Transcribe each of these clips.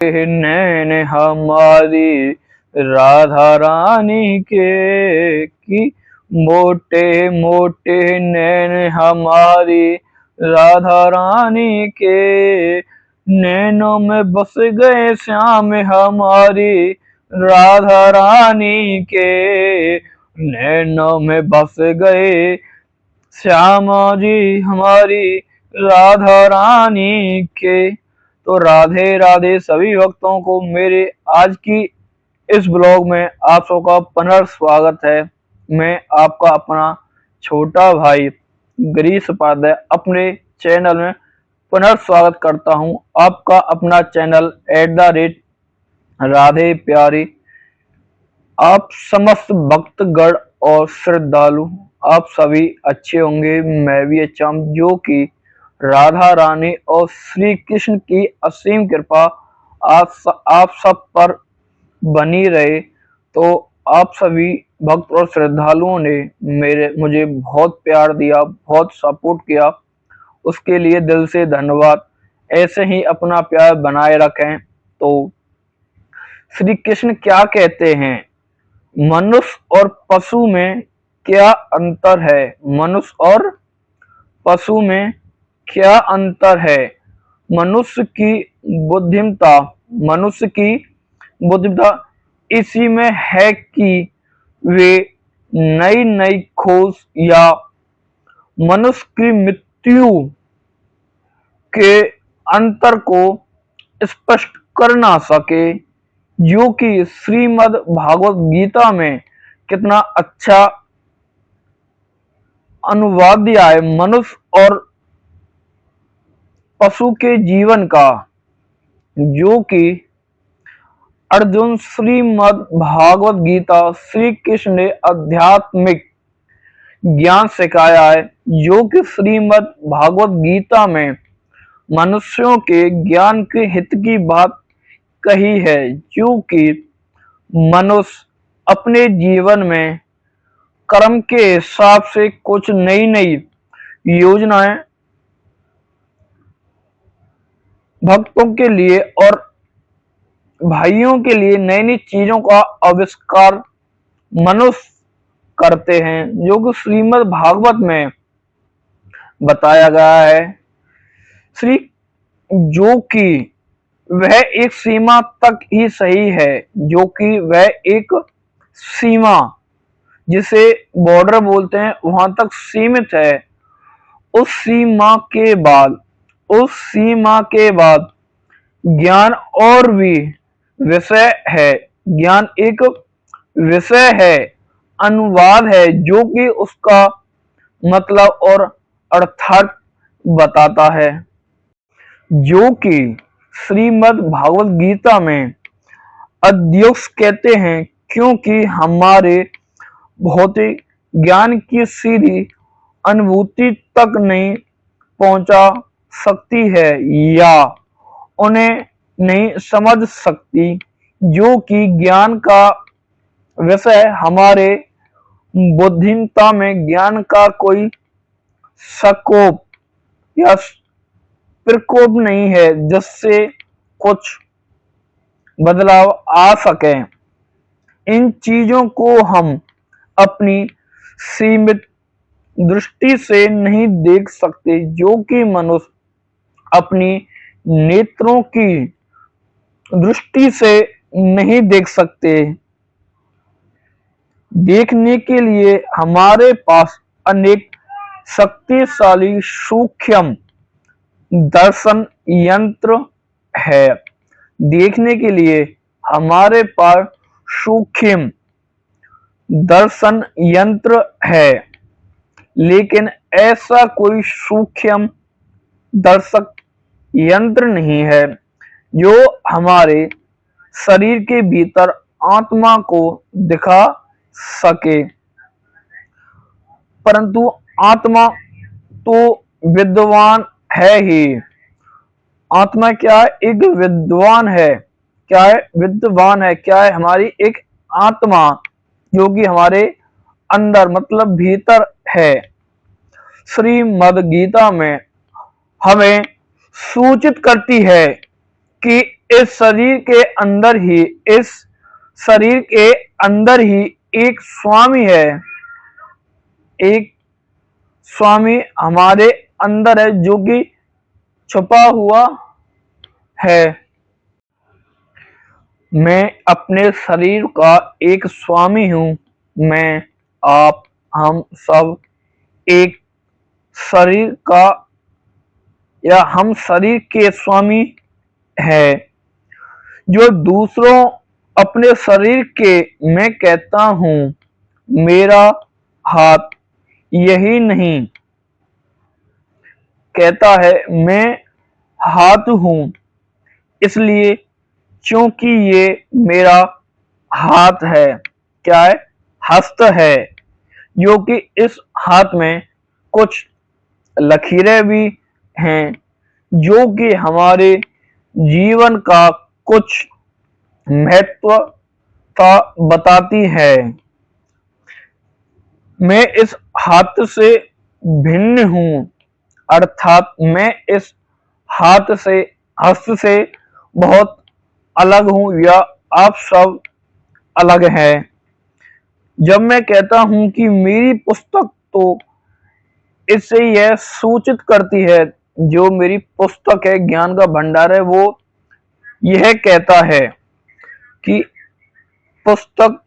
नैन हमारी राधा रानी के, कि मोटे मोटे नैन हमारी राधा रानी के, नैनों में बस गए श्याम हमारी राधा रानी के, नैनों में बस गए श्यामा जी हमारी राधा रानी के। तो राधे राधे सभी भक्तों को मेरे आज की इस ब्लॉग में आप सबका पुनर्स्वागत है। मैं आपका अपना छोटा भाई गिरीश उपाध्याय अपने चैनल में पुनर्स्वागत करता हूं। आपका अपना चैनल @राधे प्यारी। आप समस्त भक्तगण और श्रद्धालु आप सभी अच्छे होंगे, मैं भी अच्छा हूँ। जो कि राधा रानी और श्री कृष्ण की असीम कृपा आप सब पर बनी रहे। तो आप सभी भक्त और श्रद्धालुओं ने मुझे बहुत प्यार दिया, बहुत सपोर्ट किया, उसके लिए दिल से धन्यवाद। ऐसे ही अपना प्यार बनाए रखें। तो श्री कृष्ण क्या कहते हैं, मनुष्य और पशु में क्या अंतर है? मनुष्य और पशु में क्या अंतर है? मनुष्य की बुद्धिमत्ता इसी में है कि वे नई नई खोज या मनुष्य की मृत्यु के अंतर को स्पष्ट कर ना सके, जो कि श्रीमद् भागवत गीता में कितना अच्छा अनुवाद दिया है मनुष्य और पशु के जीवन का, जो कि अर्जुन श्रीमद् भागवत गीता श्री कृष्ण ने आध्यात्मिक ज्ञान सिखाया है, जो कि श्रीमद् भागवत गीता में मनुष्यों के ज्ञान के हित की बात कही है, जो कि मनुष्य अपने जीवन में कर्म के हिसाब से कुछ नई नई योजनाएं भक्तों के लिए और भाइयों के लिए नई नई चीजों का आविष्कार मनुष्य करते हैं, जो कि श्रीमद् भागवत में बताया गया है। जो कि वह एक सीमा तक ही सही है, जो कि वह एक सीमा जिसे बॉर्डर बोलते हैं वहां तक सीमित है। उस सीमा के बाद ज्ञान और भी विषय है। ज्ञान एक विषय है, अनुवाद है, जो कि उसका मतलब और अर्थात बताता है, जो कि श्रीमद् भागवत गीता में अध्यक्ष कहते हैं, क्योंकि हमारे भौतिक ज्ञान की सीधी अनुभूति तक नहीं पहुंचा सकती है या उन्हें नहीं समझ सकती, जो कि ज्ञान का विषय हमारे बुद्धिमत्ता में ज्ञान का कोई स्कोप या प्रकोप नहीं है जिससे कुछ बदलाव आ सके। इन चीजों को हम अपनी सीमित दृष्टि से नहीं देख सकते, जो कि मनुष्य अपनी नेत्रों की दृष्टि से नहीं देख सकते। देखने के लिए हमारे पास अनेक शक्तिशाली सूक्ष्म दर्शन यंत्र है। देखने के लिए हमारे पास सूक्ष्म दर्शन यंत्र है, लेकिन ऐसा कोई सूक्ष्म दर्शक यंत्र नहीं है जो हमारे शरीर के भीतर आत्मा को दिखा सके। परंतु आत्मा तो विद्वान है ही। आत्मा क्या है? एक विद्वान है। क्या है? विद्वान है। क्या है? हमारी एक आत्मा जो कि हमारे अंदर मतलब भीतर है। श्रीमद् गीता में हमें सूचित करती है कि इस शरीर के अंदर ही इस शरीर के अंदर ही एक स्वामी है, एक स्वामी हमारे अंदर है जो कि छुपा हुआ है। मैं अपने शरीर का एक स्वामी हूँ। मैं, आप, हम सब एक शरीर का या हम शरीर के स्वामी है। जो दूसरों अपने शरीर के मैं कहता हूँ मेरा हाथ, यही नहीं कहता है मैं हाथ हूँ, इसलिए क्योंकि ये मेरा हाथ है, क्या है, हस्त है, जो कि इस हाथ में कुछ लकीरें भी हैं जो कि हमारे जीवन का कुछ महत्व बताती है। मैं इस हाथ से भिन्न हूँ, अर्थात मैं इस हाथ से, हस्त से बहुत अलग हूँ या आप सब अलग हैं। जब मैं कहता हूँ कि मेरी पुस्तक, तो इससे यह सूचित करती है, जो मेरी पुस्तक है, ज्ञान का भंडार है, वो यह कहता है कि पुस्तक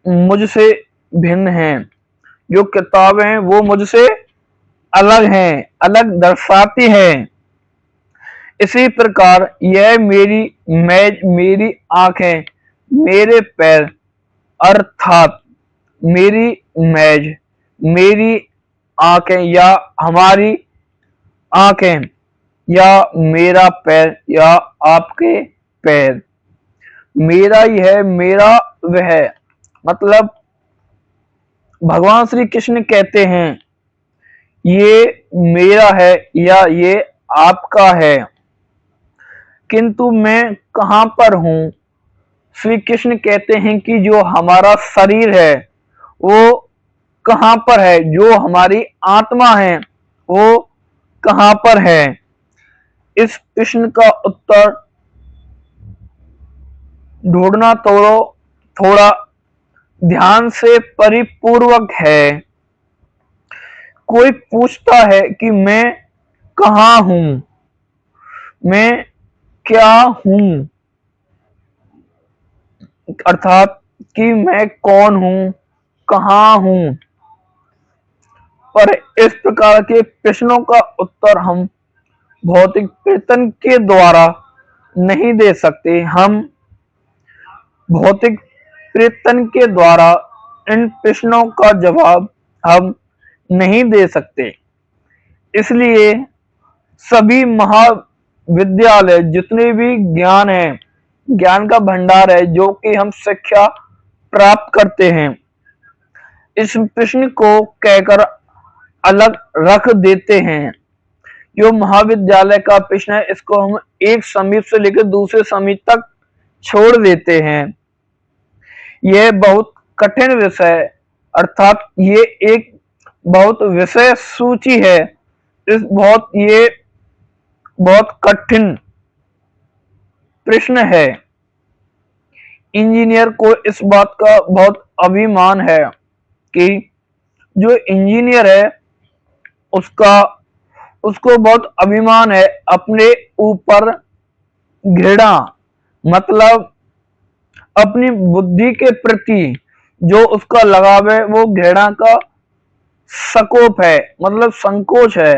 मुझसे भिन्न है, जो किताबें हैं वो मुझसे अलग हैं, अलग दर्शाती हैं। इसी प्रकार यह मेरी मेज, मेरी आंखें, मेरे पैर, अर्थात मेरी मेज, मेरी आंखें या हमारी आंखें या मेरा पैर या आपके पैर, मेरा यह, मेरा वह, मतलब भगवान श्री कृष्ण कहते हैं ये मेरा है या ये आपका है। किंतु मैं कहाँ पर हूँ? श्री कृष्ण कहते हैं कि जो हमारा शरीर है वो कहाँ पर है, जो हमारी आत्मा है वो कहाँ पर है। इस प्रश्न का उत्तर ढूंढना थोड़ा ध्यान से परिपूर्वक है। कोई पूछता है कि मैं कहाँ हूँ, मैं क्या हूँ, अर्थात कि मैं कौन हूँ, कहाँ हूँ। पर इस प्रकार के प्रश्नों का उत्तर हम भौतिक प्रयत्न के द्वारा नहीं दे सकते। हम भौतिक प्रयत्न के द्वारा इन प्रश्नों का जवाब हम नहीं दे सकते। इसलिए सभी महाविद्यालय, जितने भी ज्ञान है, ज्ञान का भंडार है जो कि हम शिक्षा प्राप्त करते हैं, इस प्रश्न को कहकर अलग रख देते हैं। जो महाविद्यालय का प्रश्न है इसको हम एक समीप से लेकर दूसरे समीप तक छोड़ देते हैं। यह बहुत कठिन विषय, अर्थात ये एक बहुत विषय सूची है। ये बहुत कठिन प्रश्न है। इंजीनियर को इस बात का बहुत अभिमान है कि जो इंजीनियर है उसको बहुत अभिमान है अपने ऊपर घृणा, मतलब अपनी बुद्धि के प्रति जो उसका लगाव है वो घृणा का सकोप है, मतलब संकोच है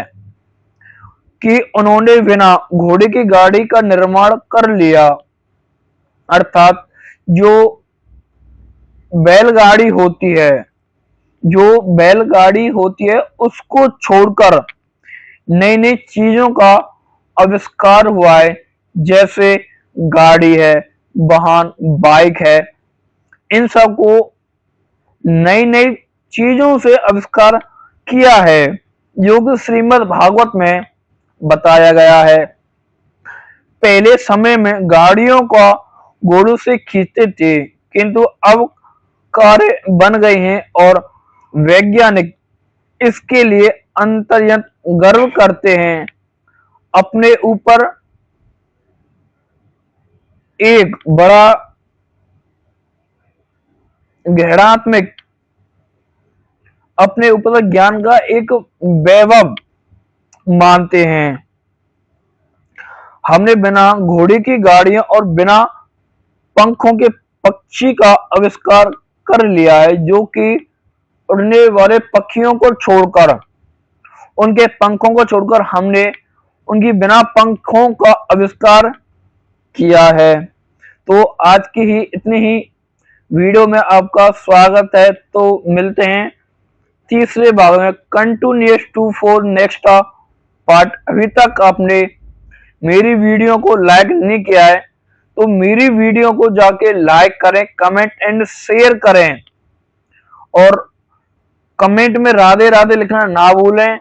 कि उन्होंने बिना घोड़े की गाड़ी का निर्माण कर लिया। अर्थात जो बैलगाड़ी होती है उसको छोड़कर नई नई चीजों का आविष्कार हुआ है, जैसे गाड़ी है, वाहन, बाइक है। इन सब को नई नई चीजों से आविष्कार किया है, जो कि श्रीमद् भागवत में बताया गया है। पहले समय में गाड़ियों का घोड़ों से खींचते थे, किंतु अब कारें बन गई हैं और वैज्ञानिक इसके लिए अंतर्यंत गर्व करते हैं। अपने ऊपर एक बड़ा गहरात्मक अपने उपलब्ध ज्ञान का एक वैभव मानते हैं। हमने बिना घोड़े की गाड़ियों और बिना पंखों के पक्षी का आविष्कार कर लिया है, जो कि उड़ने वाले पक्षियों को छोड़कर, उनके पंखों को छोड़कर हमने उनकी बिना पंखों का आविष्कार किया है। तो आज की ही इतनी ही वीडियो में आपका स्वागत है। तो मिलते हैं तीसरे भाग में, continuous to for next part. अभी तक आपने मेरी वीडियो को लाइक नहीं किया है तो मेरी वीडियो को जाके लाइक करें, कमेंट एंड शेयर करें और कमेंट में राधे राधे लिखना ना भूलें।